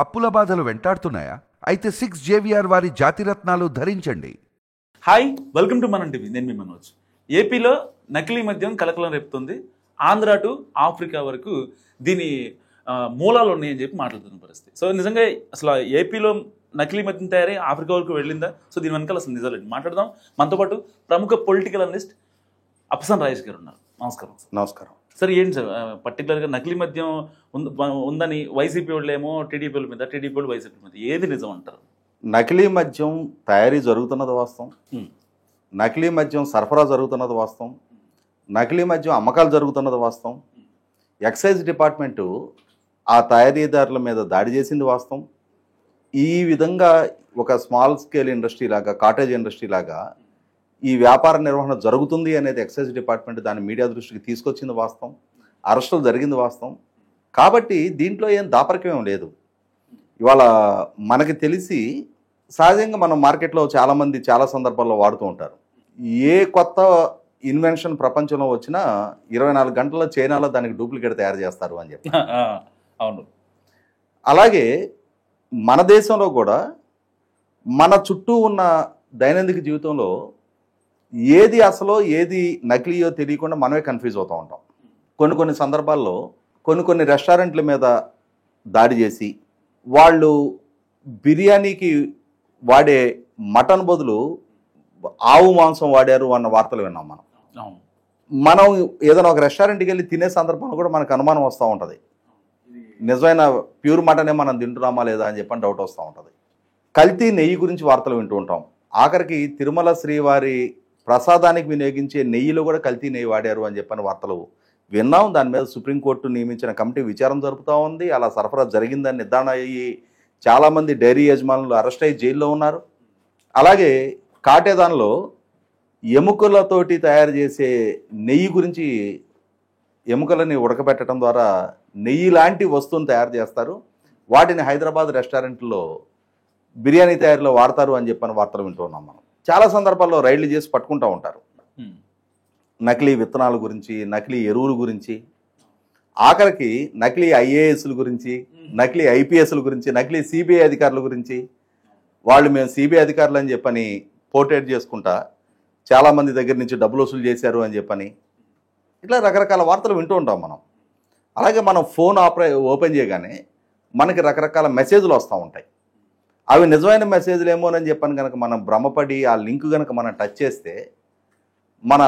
అప్పుల బాధలు వెంటాడుతున్నాయా? అయితే 6 జేవిఆర్ వారి జాతిరత్నాలు ధరించండి. హాయ్, వెల్కమ్ టు మనం టీవీ. నేను మీ మనోజ్. ఏపీలో నకిలీ మద్యం కలకలం రేపుతుంది. ఆంధ్ర టు ఆఫ్రికా వరకు దీని మూలాలు ఉన్నాయని చెప్పి మాట్లాడుతున్న పరిస్థితి. సో నిజంగా అసలు ఏపీలో నకిలీ మద్యం తయారై ఆఫ్రికా వరకు వెళ్ళిందా? సో దీని వెనకాల అసలు నిజాలు మాట్లాడదాం. మనతో పాటు ప్రముఖ పొలిటికల్ అనలిస్ట్ అప్సన్ రాజేష్ గారు ఉన్నారు. నమస్కారం సార్. నమస్కారం సార్, ఏంటి సార్ పర్టికులర్గా నకిలీ మద్యం ఉందని వైసీపీ వాళ్ళేమో టీడీపీ వాళ్ళ మీద, టీడీపీ వాళ్ళు వైసీపీ మీద, ఏది నిజం అంటారు? నకిలీ మద్యం తయారీ జరుగుతున్నది వాస్తవం, నకిలీ మద్యం సరఫరా జరుగుతున్నది వాస్తవం, నకిలీ మద్యం అమ్మకాలు జరుగుతున్నది వాస్తవం, ఎక్సైజ్ డిపార్ట్మెంటు ఆ తయారీదారుల మీద దాడి చేసింది వాస్తవం. ఈ విధంగా ఒక స్మాల్ స్కేల్ ఇండస్ట్రీ లాగా, కాటేజ్ ఇండస్ట్రీ లాగా ఈ వ్యాపార నిర్వహణ జరుగుతుంది అనేది ఎక్సైజ్ డిపార్ట్మెంట్ దాన్ని మీడియా దృష్టికి తీసుకొచ్చింది వాస్తవం. అరెస్టులు జరిగింది వాస్తవం. కాబట్టి దీంట్లో ఏం దాపరికం లేదు. ఇవాళ మనకి తెలిసి సహజంగా మనం మార్కెట్లో చాలామంది చాలా సందర్భాల్లో వాడుతూ ఉంటారు. ఏ కొత్త ఇన్వెన్షన్ ప్రపంచంలో వచ్చినా 24 గంటల్లో చైనాలో దానికి డూప్లికేట్ తయారు చేస్తారు అని చెప్పి. అవును. అలాగే మన దేశంలో కూడా మన చుట్టూ ఉన్న దైనందిక జీవితంలో ఏది అసలో ఏది నకిలీయో తెలియకుండా మనమే కన్ఫ్యూజ్ అవుతూ ఉంటాం. కొన్ని సందర్భాల్లో కొన్ని రెస్టారెంట్ల మీద దాడి చేసి వాళ్ళు బిర్యానీకి వాడే మటన్ బదులు ఆవు మాంసం వాడారు అన్న వార్తలు విన్నాం మనం. మనం ఏదైనా ఒక రెస్టారెంట్కి వెళ్ళి తినే సందర్భంలో కూడా మనకు అనుమానం వస్తూ ఉంటుంది, నిజమైన ప్యూర్ మటనే మనం తింటున్నామా లేదా అని చెప్పని డౌట్ వస్తూ ఉంటుంది. కల్తీ నెయ్యి గురించి వార్తలు వింటూ ఉంటాం. ఆఖరికి తిరుమల శ్రీవారి ప్రసాదానికి వినియోగించే నెయ్యిలో కూడా కల్తీ నెయ్యి వాడారు అని చెప్పని వార్తలు విన్నాం. దాని మీద సుప్రీంకోర్టు నియమించిన కమిటీ విచారణ జరుపుతూ ఉంది. అలా సరఫరా జరిగిందని నిర్ధారణ అయ్యి చాలామంది డైరీ యజమానులు అరెస్ట్ అయ్యి జైల్లో ఉన్నారు. అలాగే కాటేదాన్లో ఎముకలతోటి తయారు చేసే నెయ్యి గురించి, ఎముకలని ఉడకబెట్టడం ద్వారా నెయ్యి లాంటి వస్తువుని తయారు చేస్తారు, వాటిని హైదరాబాద్ రెస్టారెంట్లో బిర్యానీ తయారీలో వాడతారు అని చెప్పని వార్తలు వింటున్నాం మనం. చాలా సందర్భాల్లో రైళ్లు చేసి పట్టుకుంటూ ఉంటారు. నకిలీ విత్తనాల గురించి, నకిలీ ఎరువుల గురించి, ఆఖరికి నకిలీ ఐఏఎస్ల గురించి, నకిలీ ఐపీఎస్ల గురించి, నకిలీ సిబిఐ అధికారుల గురించి, వాళ్ళు మేము సిబిఐ అధికారులు అని చెప్పని పోర్ట్రేట్ చేసుకుంటా చాలామంది దగ్గర నుంచి డబ్బులు వసూలు చేశారు అని చెప్పని ఇట్లా రకరకాల వార్తలు వింటూ ఉంటాం మనం. అలాగే మనం ఫోన్ ఓపెన్ చేయగానే మనకి రకరకాల మెసేజ్లు వస్తూ ఉంటాయి. అవి నిజమైన మెసేజ్లు ఏమోనని చెప్పని కనుక మనం భ్రమపడి ఆ లింక్ కనుక మనం టచ్ చేస్తే మన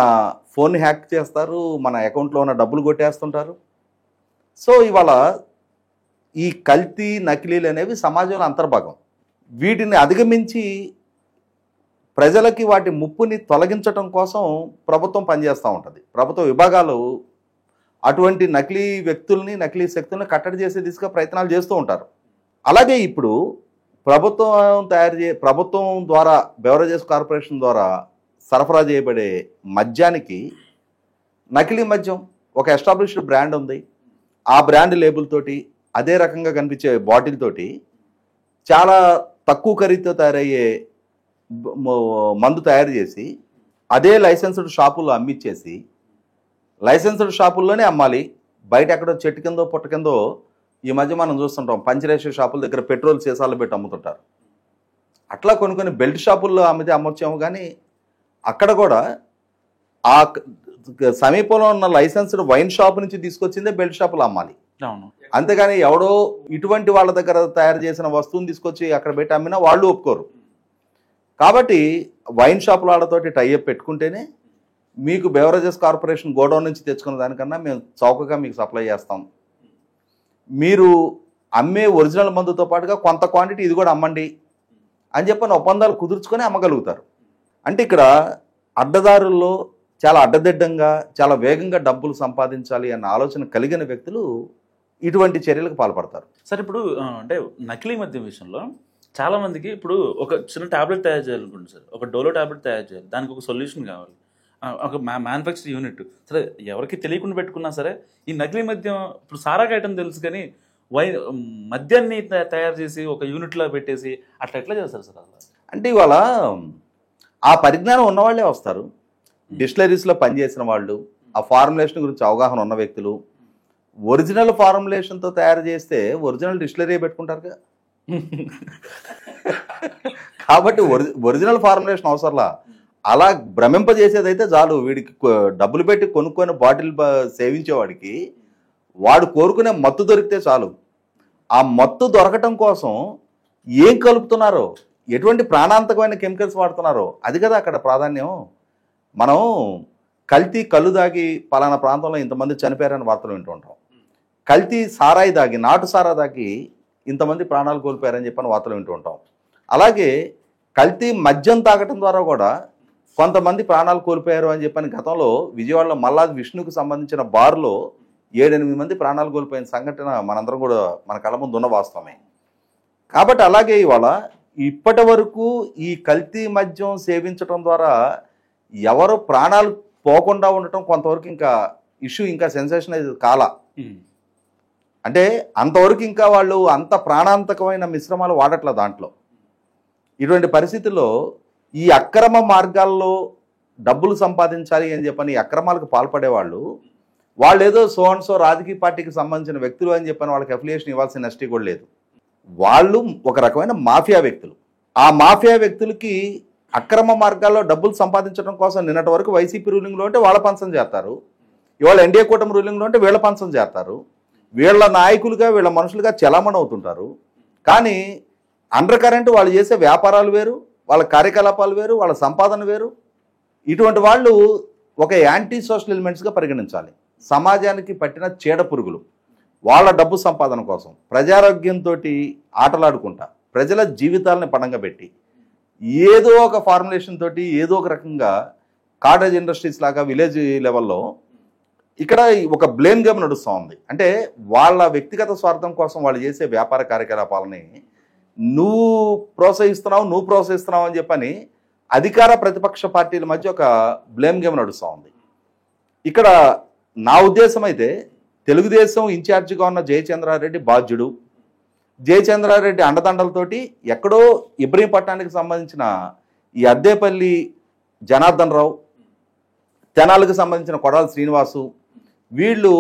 ఫోన్ని హ్యాక్ చేస్తారు, మన అకౌంట్లో ఉన్న డబ్బులు కొట్టేస్తుంటారు. సో ఇవాళ ఈ కల్తీ నకిలీలు అనేవి సమాజంలో అంతర్భాగం. వీటిని అధిగమించి ప్రజలకి వాటి ముప్పుని తొలగించడం కోసం ప్రభుత్వం పనిచేస్తూ ఉంటుంది. ప్రభుత్వ విభాగాలు అటువంటి నకిలీ వ్యక్తుల్ని, నకిలీ శక్తుల్ని కట్టడి చేసే దిశగా ప్రయత్నాలు చేస్తూ ఉంటారు. అలాగే ఇప్పుడు ప్రభుత్వం ద్వారా బెవరేజెస్ కార్పొరేషన్ ద్వారా సరఫరా చేయబడే మద్యానికి నకిలీ మద్యం ఒక ఎస్టాబ్లిష్డ్ బ్రాండ్ ఉంది. ఆ బ్రాండ్ లేబుల్ తోటి, అదే రకంగా కనిపించే బాటిల్ తోటి చాలా తక్కువ ఖరీదుతో తయారయ్యే మందు తయారు చేసి అదే లైసెన్స్డ్ షాపుల్లో అమ్మిచ్చేసి, లైసెన్స్డ్ షాపుల్లోనే అమ్మాలి, బయట ఎక్కడో చెట్టు కిందో పుట్ట కిందో ఈ మధ్య మనం చూస్తుంటాం పంచరేషన్ షాపుల దగ్గర పెట్రోల్ సీసాలు పెట్టి అమ్ముతుంటారు. అట్లా కొన్ని బెల్ట్ షాపుల్లో అమ్మొచ్చాము. కానీ అక్కడ కూడా ఆ సమీపంలో ఉన్న లైసెన్స్డ్ వైన్ షాప్ నుంచి తీసుకొచ్చిందే బెల్ట్ షాపులు అమ్మాలి. అంతేగాని ఎవడో ఇటువంటి వాళ్ళ దగ్గర తయారు చేసిన వస్తువుని తీసుకొచ్చి అక్కడ పెట్టి అమ్మినా వాళ్ళు ఒప్పుకోరు. కాబట్టి వైన్ షాపుల వాళ్ళతోటి టైఅప్ పెట్టుకుంటేనే మీకు బెవరేజెస్ కార్పొరేషన్ గోడౌన్ నుంచి తెచ్చుకున్న దానికన్నా మేము చౌకగా మీకు సప్లై చేస్తాం, మీరు అమ్మే ఒరిజినల్ మందుతో పాటుగా కొంత క్వాంటిటీ ఇది కూడా అమ్మండి అని చెప్పని ఒప్పందాలు కుదుర్చుకొని అమ్మగలుగుతారు. అంటే ఇక్కడ అడ్డదారుల్లో చాలా అడ్డదిడ్డంగా, చాలా వేగంగా డబ్బులు సంపాదించాలి అన్న ఆలోచన కలిగిన వ్యక్తులు ఇటువంటి చర్యలకు పాల్పడతారు. సార్, ఇప్పుడు అంటే నకిలీ మద్యం విషయంలో చాలామందికి ఇప్పుడు ఒక చిన్న ట్యాబ్లెట్ తయారు చేయాలనుకుంటుంది సార్, ఒక డోలో ట్యాబ్లెట్ తయారు చేయాలి, దానికి ఒక సొల్యూషన్ కావాలి, ఒక మ్యానుఫ్యాక్చర్ యూనిట్. సరే, ఎవరికి తెలియకుండా పెట్టుకున్నా సరే ఈ నకిలీ మద్యం ఇప్పుడు సారాకి ఐటమ్ తెలుసు, కానీ మద్యాన్ని తయారు చేసి ఒక యూనిట్లో పెట్టేసి అట్లా ఎట్లా చేస్తారు సార్? అలా అంటే ఇవాళ ఆ పరిజ్ఞానం ఉన్నవాళ్లే వస్తారు. డిస్టిలరీస్లో పనిచేసిన వాళ్ళు, ఆ ఫార్ములేషన్ గురించి అవగాహన ఉన్న వ్యక్తులు, ఒరిజినల్ ఫార్ములేషన్తో తయారు చేస్తే ఒరిజినల్ డిస్టిలరీ పెట్టుకుంటారు కదా. కాబట్టి ఒరిజినల్ ఫార్ములేషన్ అవసరంలా. అలా భ్రమింపజేసేదైతే చాలు. వీడికి డబ్బులు పెట్టి కొనుక్కొని బాటిల్ సేవించేవాడికి వాడు కోరుకునే మత్తు దొరికితే చాలు. ఆ మత్తు దొరకటం కోసం ఏం కలుపుతున్నారో, ఎటువంటి ప్రాణాంతకమైన కెమికల్స్ వాడుతున్నారో అది కదా అక్కడ ప్రాధాన్యం. మనం కల్తీ కళ్ళు దాగి పలానా ప్రాంతంలో ఇంతమంది చనిపోయారని వార్తలు వింటూ ఉంటాం. కల్తీ సారాయి దాగి, నాటు సారా దాగి ఇంతమంది ప్రాణాలు కోల్పోయారని చెప్పని వార్తలు వింటూ ఉంటాం. అలాగే కల్తీ మద్యం తాగటం ద్వారా కూడా కొంతమంది ప్రాణాలు కోల్పోయారు అని చెప్పని గతంలో విజయవాడలో మల్లాది విష్ణుకు సంబంధించిన బార్లో 7-8 మంది ప్రాణాలు కోల్పోయిన సంఘటన మనందరం కూడా మన కళ్ళ ముందు ఉన్న వాస్తవమే. కాబట్టి అలాగే ఇవాళ ఇప్పటి వరకు ఈ కల్తీ మద్యం సేవించడం ద్వారా ఎవరు ప్రాణాలు పోకుండా ఉండటం కొంతవరకు ఇంకా ఇష్యూ ఇంకా సెన్సేషనైజ్ కాలా. అంటే అంతవరకు ఇంకా వాళ్ళు అంత ప్రాణాంతకమైన మిశ్రమాలు వాడట్ల దాంట్లో. ఇటువంటి పరిస్థితుల్లో ఈ అక్రమ మార్గాల్లో డబ్బులు సంపాదించాలి అని చెప్పని అక్రమాలకు పాల్పడేవాళ్ళు, వాళ్ళు ఏదో సో అండ్ సో రాజకీయ పార్టీకి సంబంధించిన వ్యక్తులు అని చెప్పని వాళ్ళకి అఫిలియేషన్ ఇవ్వాల్సిన నెస్టీ కూడా లేదు. వాళ్ళు ఒక రకమైన మాఫియా వ్యక్తులు. ఆ మాఫియా వ్యక్తులకి అక్రమ మార్గాల్లో డబ్బులు సంపాదించడం కోసం నిన్నటి వరకు వైసీపీ రూలింగ్లో ఉంటే వాళ్ళ పంచం చేస్తారు, ఇవాళ ఎన్డీఏ కూటమి రూలింగ్లో ఉంటే వీళ్ళ పంచం చేస్తారు. వీళ్ళ నాయకులుగా వీళ్ళ మనుషులుగా చలామణి అవుతుంటారు. కానీ అండర్ కరెంట్ వాళ్ళు చేసే వ్యాపారాలు వేరు, వాళ్ళ కార్యకలాపాలు వేరు, వాళ్ళ సంపాదన వేరు. ఇటువంటి వాళ్ళు ఒక యాంటీ సోషల్ ఎలిమెంట్స్గా పరిగణించాలి. సమాజానికి పట్టిన చీడ పురుగులు. వాళ్ళ డబ్బు సంపాదన కోసం ప్రజారోగ్యంతో ఆటలాడుకుంటా ప్రజల జీవితాలని పణంగా పెట్టి ఏదో ఒక ఫార్ములేషన్ తోటి ఏదో ఒక రకంగా కాటేజ్ ఇండస్ట్రీస్ లాగా విలేజ్ లెవెల్లో ఇక్కడ ఒక బ్లేమ్ గేమ్ నడుస్తూ ఉంది. అంటే వాళ్ళ వ్యక్తిగత స్వార్థం కోసం వాళ్ళు చేసే వ్యాపార కార్యకలాపాలని నువ్వు ప్రోత్సహిస్తున్నావు అని చెప్పని అధికార ప్రతిపక్ష పార్టీల మధ్య ఒక బ్లేమ్ గేమ్ నడుస్తూ ఉంది. ఇక్కడ నా ఉద్దేశం అయితే తెలుగుదేశం ఇన్ఛార్జిగా ఉన్న జయచంద్రారెడ్డి బాధ్యుడు. జయచంద్రారెడ్డి అండదండలతోటి ఎక్కడో ఇబ్రహీంపట్నానికి సంబంధించిన ఈ అద్దేపల్లి జనార్దన్ రావు, తెనాలకు సంబంధించిన కొడాలి శ్రీనివాసు, వీళ్ళు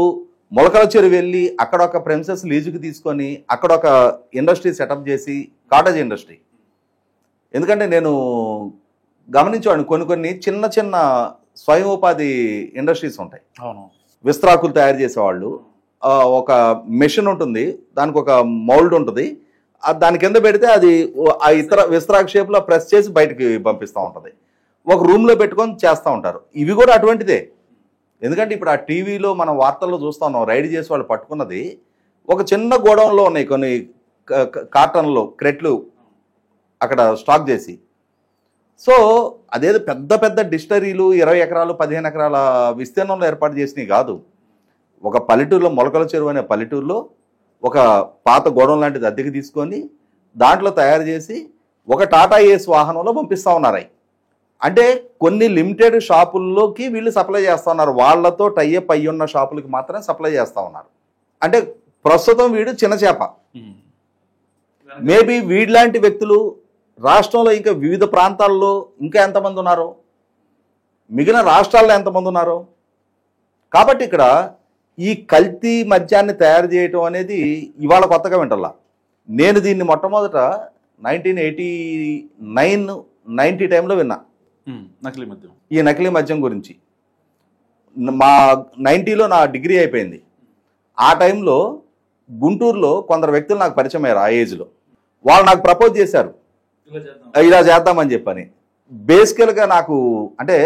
మొలకల చెరువు వెళ్ళి అక్కడ ఒక ప్రెమిసెస్ లీజుకి తీసుకొని అక్కడ ఒక ఇండస్ట్రీ సెటప్ చేసి, కాటేజ్ ఇండస్ట్రీ. ఎందుకంటే నేను గమనించేవాడిని కొన్ని చిన్న చిన్న స్వయం ఉపాధి ఇండస్ట్రీస్ ఉంటాయి. విస్త్రాకులు తయారు చేసేవాళ్ళు, ఒక మెషిన్ ఉంటుంది, దానికి ఒక మౌల్డ్ ఉంటుంది, దాని కింద పెడితే అది ఆ ఇతర విస్త్రాక్ షేప్లో ప్రెస్ చేసి బయటకి పంపిస్తూ ఉంటుంది. ఒక రూమ్లో పెట్టుకొని చేస్తూ ఉంటారు. ఇవి కూడా అటువంటిదే. ఎందుకంటే ఇప్పుడు ఆ టీవీలో మనం వార్తల్లో చూస్తూ ఉన్నాం, రైడ్ చేసి వాళ్ళు పట్టుకున్నది ఒక చిన్న గోడౌన్లో ఉన్నాయి కొన్ని కార్టన్లు క్రెట్లు అక్కడ స్టాక్ చేసి. సో అదేదో పెద్ద పెద్ద డిస్టరీలు 20 ఎకరాలు 15 ఎకరాల విస్తీర్ణంలో ఏర్పాటు చేసినవి కాదు. ఒక పల్లెటూరులో మొలకల చెరువు అనే పల్లెటూరులో ఒక పాత గోడౌన్ లాంటిది అద్దెకి తీసుకొని దాంట్లో తయారు చేసి ఒక టాటా ఏస్ వాహనంలో పంపిస్తూ ఉన్నారు. అంటే కొన్ని లిమిటెడ్ షాపుల్లోకి వీళ్ళు సప్లై చేస్తూ ఉన్నారు. వాళ్లతో టైఅప్ అయ్యి ఉన్న షాపులకి మాత్రమే సప్లై చేస్తూ ఉన్నారు. అంటే ప్రస్తుతం వీడు చిన్న చేప. మేబీ వీడిలాంటి వ్యక్తులు రాష్ట్రంలో ఇంకా వివిధ ప్రాంతాల్లో ఇంకా ఎంతమంది ఉన్నారో, మిగిలిన రాష్ట్రాల్లో ఎంతమంది ఉన్నారో. కాబట్టి ఇక్కడ ఈ కల్తీ మద్యాన్ని తయారు చేయటం అనేది ఇవాళ కొత్తగా వింటల్లా. నేను దీన్ని మొట్టమొదట 1989-90 టైంలో విన్నా నకిలీ మద్యం. ఈ నకిలీ మద్యం గురించి. మా 90లో నా డిగ్రీ అయిపోయింది. ఆ టైంలో గుంటూరులో కొందరు వ్యక్తులు నాకు పరిచయం అయ్యారు. ఆ ఏజ్లో వాళ్ళు నాకు ప్రపోజ్ చేశారు, ఇలా చేద్దామని చెప్పని. బేసికల్గా నాకు అంటే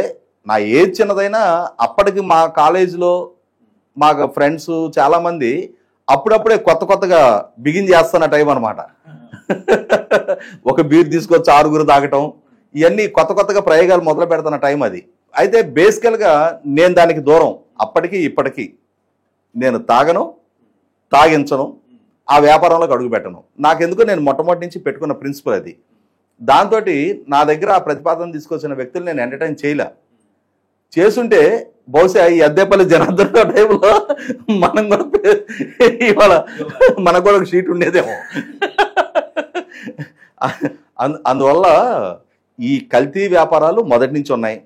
నా ఏజ్ చిన్నదైనా అప్పటికి మా కాలేజీలో మా ఫ్రెండ్స్ చాలామంది అప్పుడప్పుడే కొత్తగా బిగిన్ చేస్తున్న టైం అనమాట. ఒక బీర్ తీసుకొచ్చి 6 తాగటం, ఇవన్నీ కొత్తగా ప్రయోగాలు మొదలు పెడుతున్న టైం అది. అయితే బేసికల్గా నేను దానికి దూరం. అప్పటికి ఇప్పటికీ నేను తాగను, తాగించను, ఆ వ్యాపారంలోకి అడుగు పెట్టను. నాకెందుకు నేను మొట్టమొదటి నుంచి పెట్టుకున్న ప్రిన్సిపల్ అది. దాంతో నా దగ్గర ఆ ప్రతిపాదన తీసుకొచ్చిన వ్యక్తులు నేను ఎంటర్టైన్ చేయలే. చేసుంటే బహుశా ఈ అద్దేపల్లి జనార్దన్ టైంలో మనం కూడా ఇవాళ మనకు కూడా ఒక షీట్ ఉండేదేమో. అందువల్ల ఈ కల్తీ వ్యాపారాలు మొదటి నుంచి ఉన్నాయి.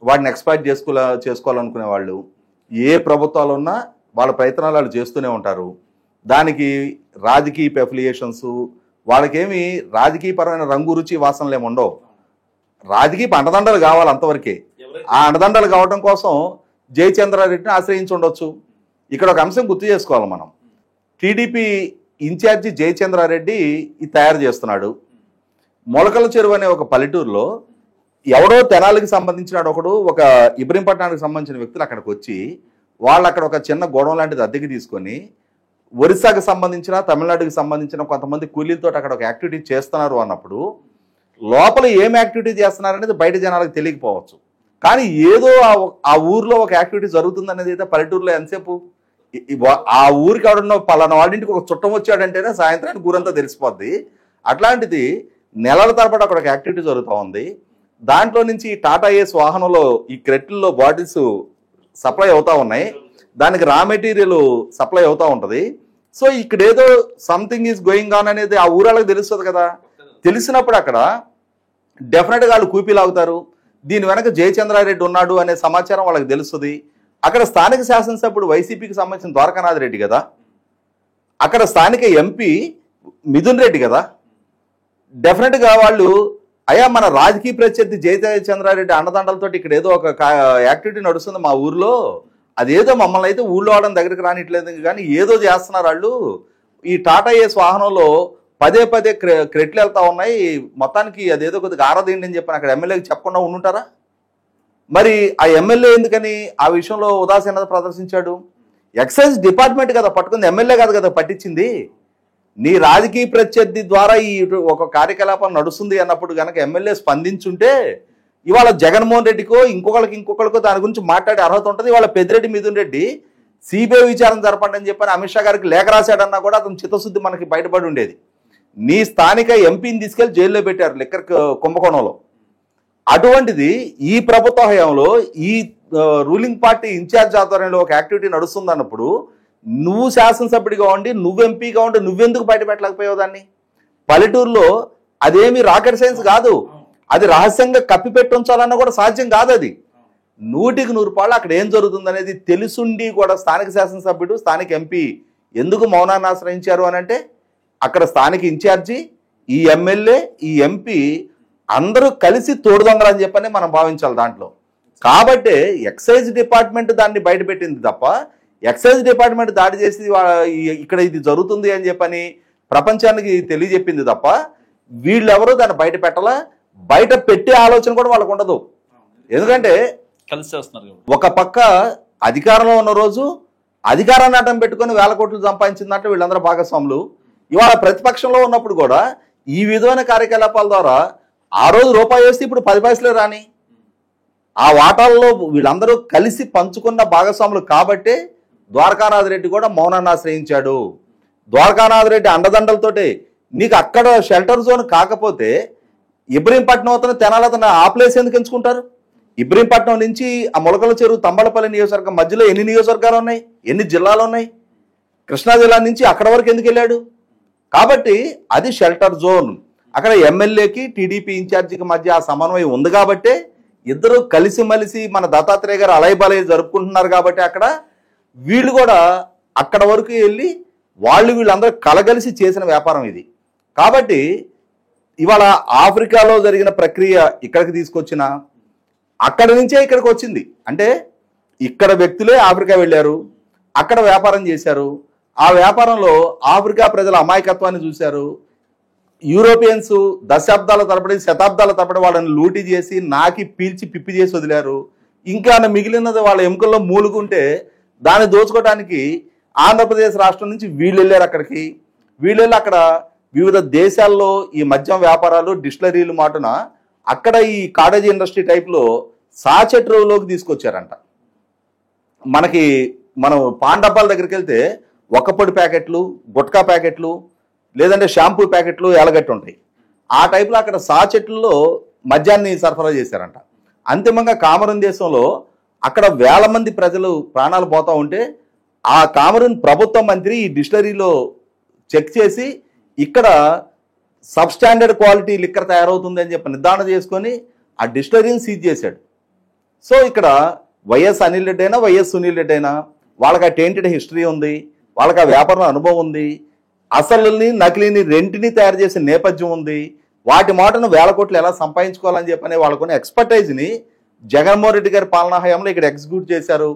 వాటిని ఎక్స్ప్లాయిట్ చేసుకోవాలనుకునే వాళ్ళు ఏ ప్రభుత్వాలు ఉన్నా వాళ్ళ ప్రయత్నాలు వాళ్ళు చేస్తూనే ఉంటారు. దానికి రాజకీయ అఫిలియేషన్స్, వాళ్ళకేమి రాజకీయపరమైన రంగు రుచి వాసనలు ఏమి ఉండవు. రాజకీయ అండదండలు కావాలి అంతవరకే. ఆ అండదండలు కావడం కోసం జయచంద్రారెడ్డిని ఆశ్రయించి ఉండొచ్చు. ఇక్కడ ఒక అంశం గుర్తు చేసుకోవాలి మనం. టీడీపీ ఇన్ఛార్జి జయచంద్రారెడ్డి ఇది తయారు చేస్తున్నాడు. మొలకల చెరువు అనే ఒక పల్లెటూరులో ఎవడో తెనాలికి సంబంధించిన ఒకడు ఒక ఇబ్రహీంపట్నానికి సంబంధించిన వ్యక్తులు అక్కడికి వచ్చి వాళ్ళు అక్కడ ఒక చిన్న గోడౌన్ లాంటిది అద్దెకి తీసుకొని ఒరిస్సాకి సంబంధించిన తమిళనాడుకి సంబంధించిన కొంతమంది కూలీలతో అక్కడ ఒక యాక్టివిటీ చేస్తున్నారు అన్నప్పుడు లోపల ఏం యాక్టివిటీ చేస్తున్నారు అనేది బయట జనాలకు తెలియకపోవచ్చు. కానీ ఏదో ఆ ఊర్లో ఒక యాక్టివిటీ జరుగుతుంది అనేది అయితే పల్లెటూరులో ఎంతసేపు ఆ ఊరికి ఎవడన్నా పలానా వాళ్ళింటికి ఒక చుట్టం వచ్చాడంటేనే సాయంత్రానికి ఊరంతా తెలిసిపోద్ది. అట్లాంటిది నెలల తరబడి అక్కడ ఒక యాక్టివిటీ జరుగుతూ ఉంది. దాంట్లో నుంచి టాటా ఏస్ వాహనంలో ఈ క్రెట్లలో బాటిల్స్ సప్లై అవుతూ ఉన్నాయి. దానికి రా మెటీరియల్ సప్లై అవుతూ ఉంటుంది. సో ఇక్కడ ఏదో సంథింగ్ ఈజ్ గోయింగ్ ఆన్ అనేది ఆ ఊరాలకు తెలుస్తుంది కదా. తెలిసినప్పుడు అక్కడ డెఫినెట్గా వాళ్ళు కూపీలాగుతారు. దీని వెనక జయచంద్రారెడ్డి ఉన్నాడు అనే సమాచారం వాళ్ళకి తెలుస్తుంది. అక్కడ స్థానిక శాసనసభ్యుడు వైసీపీకి సంబంధించిన ద్వారకానాథ్ రెడ్డి కదా, అక్కడ స్థానిక ఎంపీ మిథున్ రెడ్డి కదా. డెఫినెట్గా వాళ్ళు అయ్యా మన రాజకీయ ప్రత్యర్థి జయచంద్రారెడ్డి అండదండలతో ఇక్కడ ఏదో ఒక యాక్టివిటీ నడుస్తుంది మా ఊర్లో, అదేదో మమ్మల్ని అయితే ఊళ్ళో వాళ్ళని దగ్గరికి రానిట్లేదు కానీ ఏదో చేస్తున్నారు వాళ్ళు. ఈ టాటా ఏస్ వాహనంలో పదే పదే క్రెట్లు వెళ్తా ఉన్నాయి, మొత్తానికి అదేదో కొద్దిగా ఆరాధండి అని చెప్పని అక్కడ ఎమ్మెల్యేకి చెప్పకుండా ఉండుంటారా? మరి ఆ ఎమ్మెల్యే ఎందుకని ఆ విషయంలో ఉదాసీనత ప్రదర్శించాడు? ఎక్సైజ్ డిపార్ట్మెంట్ కదా పట్టుకుంది, ఎమ్మెల్యే కాదు కదా పట్టించింది. నీ రాజకీయ ప్రత్యర్థి ద్వారా ఈ ఒక కార్యకలాపం నడుస్తుంది అన్నప్పుడు కనుక ఎమ్మెల్యే స్పందించుంటే ఇవాళ జగన్మోహన్ రెడ్డికో ఇంకొకరికో దాని గురించి మాట్లాడే అర్హత ఉంటుంది. ఇవాళ పెద్దిరెడ్డి మిథున్ రెడ్డి సిబిఐ విచారణ జరపండి అని చెప్పని అమిత్ షా గారికి లేఖ రాశాడన్నా కూడా అతను చిత్తశుద్ధి మనకి బయటపడి ఉండేది. నీ స్థానిక ఎంపీని తీసుకెళ్లి జైల్లో పెట్టారు లిక్కర్ కుంభకోణంలో. అటువంటిది ఈ ప్రభుత్వ హయాంలో ఈ రూలింగ్ పార్టీ ఇన్ఛార్జ్ ఆధ్వర్యంలో ఒక యాక్టివిటీ నడుస్తుంది అన్నప్పుడు నువ్వు శాసనసభ్యుడిగా ఉండి నువ్వు ఎంపీగా ఉండి నువ్వెందుకు బయట పెట్టలేకపోయావు దాన్ని? పల్లెటూరులో అదేమి రాకెట్ సైన్స్ కాదు, అది రహస్యంగా కప్పిపెట్టి ఉంచాలన్నా కూడా సాధ్యం కాదు. అది 100% అక్కడ ఏం జరుగుతుంది అనేది తెలుసుండి కూడా స్థానిక శాసనసభ్యుడు స్థానిక ఎంపీ ఎందుకు మౌనాన్ని ఆశ్రయించారు అని అంటే అక్కడ స్థానిక ఇన్ఛార్జి ఈ ఎమ్మెల్యే ఈ ఎంపీ అందరూ కలిసి తోడుదొంగలని చెప్పని మనం భావించాలి దాంట్లో. కాబట్టే ఎక్సైజ్ డిపార్ట్మెంట్ దాన్ని బయటపెట్టింది తప్ప ఎక్సైజ్ డిపార్ట్మెంట్ దాడి చేసి ఇక్కడ ఇది జరుగుతుంది అని చెప్పని ప్రపంచానికి తెలియజెప్పింది తప్ప వీళ్ళెవరూ దాన్ని బయట పెట్టాలా, బయట పెట్టే ఆలోచన కూడా వాళ్ళకు ఉండదు. ఎందుకంటే కలిసి చేస్తున్నారు. ఒక పక్క అధికారంలో ఉన్న రోజు అధికారాన్ని అడ్డం పెట్టుకుని వేల కోట్లు సంపాదించిందంటే వీళ్ళందరూ భాగస్వాములు. ఇవాళ ప్రతిపక్షంలో ఉన్నప్పుడు కూడా ఈ విధమైన కార్యకలాపాల ద్వారా ఆ రోజు రూపాయి వేస్తే ఇప్పుడు 10 పైసలే రాని ఆ వాటాల్లో వీళ్ళందరూ కలిసి పంచుకున్న భాగస్వాములు. కాబట్టే ద్వారకానాథ్ రెడ్డి కూడా మౌనాన్ని ఆశ్రయించాడు. ద్వారకానాథ్ రెడ్డి అండదండలతోటే నీకు అక్కడ షెల్టర్ జోన్ కాకపోతే ఇబ్రహీంపట్నం అతను తెనాలి అతను ఆ ప్లేస్ ఎందుకు ఎంచుకుంటారు? ఇబ్రహీంపట్నం నుంచి ఆ మొలకల చెరువు తంబలపల్లి నియోజకవర్గం మధ్యలో ఎన్ని నియోజకవర్గాలు ఉన్నాయి, ఎన్ని జిల్లాలు ఉన్నాయి? కృష్ణా జిల్లా నుంచి అక్కడ వరకు ఎందుకు వెళ్ళాడు? కాబట్టి అది షెల్టర్ జోన్. అక్కడ ఎమ్మెల్యేకి టీడీపీ ఇన్ఛార్జికి మధ్య ఆ సమన్వయం ఉంది కాబట్టే ఇద్దరు కలిసిమలిసి మన దత్తాత్రేయ గారు అలైబలై జరుపుకుంటున్నారు. కాబట్టి అక్కడ వీళ్ళు కూడా అక్కడ వరకు వెళ్ళి వీళ్ళందరూ కలగలిసి చేసిన వ్యాపారం ఇది. కాబట్టి ఇవాళ ఆఫ్రికాలో జరిగిన ప్రక్రియ ఇక్కడికి తీసుకొచ్చిన అక్కడి నుంచే ఇక్కడికి వచ్చింది. అంటే ఇక్కడ వ్యక్తులే ఆఫ్రికా వెళ్ళారు, అక్కడ వ్యాపారం చేశారు. ఆ వ్యాపారంలో ఆఫ్రికా ప్రజల అమాయకత్వాన్ని చూశారు. యూరోపియన్స్ దశాబ్దాల తరబడి శతాబ్దాల తరబడి వాళ్ళని లూటీ చేసి నాకి పీల్చి పిప్పి చేసి వదిలారు. ఇంకా మిగిలినది వాళ్ళ ఎముకల్లో మూలుగుంటే దాన్ని దోచుకోవడానికి ఆంధ్రప్రదేశ్ రాష్ట్రం నుంచి వీళ్ళు వెళ్ళారు. అక్కడికి వీళ్ళు వెళ్ళి అక్కడ వివిధ దేశాల్లో ఈ మద్యం వ్యాపారాలు డిస్టిలరీలు మాటున అక్కడ ఈ కాటేజ్ ఇండస్ట్రీ టైప్లో సాచెట్రోలోకి తీసుకొచ్చారంట. మనం పాన్ డబ్బాల దగ్గరికి వెళ్తే ఒక్కపొడి ప్యాకెట్లు, గుట్కా ప్యాకెట్లు, లేదంటే షాంపూ ప్యాకెట్లు ఎలగట్టి ఉంటాయి. ఆ టైప్లో అక్కడ సాచెట్లలో మద్యాన్ని సరఫరా చేశారంట. అంతిమంగా కామరూన్ దేశంలో అక్కడ వేల మంది ప్రజలు ప్రాణాలు పోతూ ఉంటే ఆ కామరూన్ ప్రభుత్వ మంత్రి ఈ డిస్టిలరీలో చెక్ చేసి ఇక్కడ సబ్స్టాండర్డ్ క్వాలిటీ లిక్కర్ తయారవుతుంది అని చెప్పి నిర్ధారణ చేసుకొని ఆ డిస్టిలరీని సీజ్ చేశాడు. సో ఇక్కడ వైఎస్ అనిల్ రెడ్డి అయినా వైఎస్ సునీల్ రెడ్డి అయినా వాళ్ళకి ఆ టెయింటెడ్ హిస్టరీ ఉంది, వాళ్ళకి ఆ వ్యాపారం అనుభవం ఉంది. అసలుని నకిలీని రెంటిని తయారు చేసే నేపథ్యం ఉంది. వాటి మాటను వేల కోట్లు ఎలా సంపాదించుకోవాలని చెప్పనే వాళ్ళకున్న ఎక్స్పర్టైజ్ని జగన్మోహన్ రెడ్డి గారి పాలనా హయాంలో ఇక్కడ ఎగ్జిక్యూట్ చేశారు.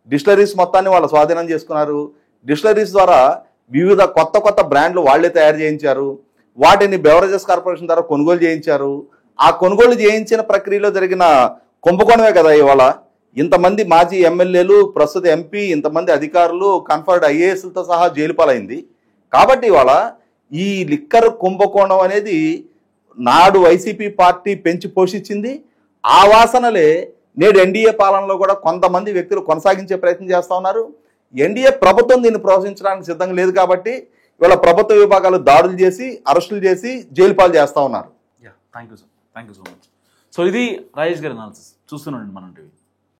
డిస్టిలరీస్ మొత్తాన్ని వాళ్ళు స్వాధీనం చేసుకున్నారు. డిస్టిలరీస్ ద్వారా వివిధ కొత్త కొత్త బ్రాండ్లు వాళ్లే తయారు చేయించారు. వాటిని బెవరేజెస్ కార్పొరేషన్ ద్వారా కొనుగోలు చేయించారు. ఆ కొనుగోలు చేయించిన ప్రక్రియలో జరిగిన కుంభకోణమే కదా ఇవాళ ఇంతమంది మాజీ ఎమ్మెల్యేలు, ప్రస్తుత ఎంపీ, ఇంతమంది అధికారులు, కన్ఫర్డ్ ఐఏఎస్లతో సహా జైలు పాలైంది. కాబట్టి ఇవాళ ఈ లిక్కర్ కుంభకోణం అనేది నాడు వైసీపీ పార్టీ పెంచి పోషించింది. ఆ వాసనలే నేడు ఎన్డీఏ పాలనలో కూడా కొంతమంది వ్యక్తులు కొనసాగించే ప్రయత్నం చేస్తూ ఉన్నారు. ఎన్డీఏ ప్రభుత్వం దీన్ని ప్రోత్సహించడానికి సిద్ధంగా లేదు కాబట్టి ఇవాళ ప్రభుత్వ విభాగాలు దాడులు చేసి, అరెస్టులు చేసి జైలు పాలు చేస్తూ ఉన్నారు. Thank you so much. So ఇది రాజేష్ గారి అనాలిసిస్. చూస్తున్నాండి మనం టీవీ.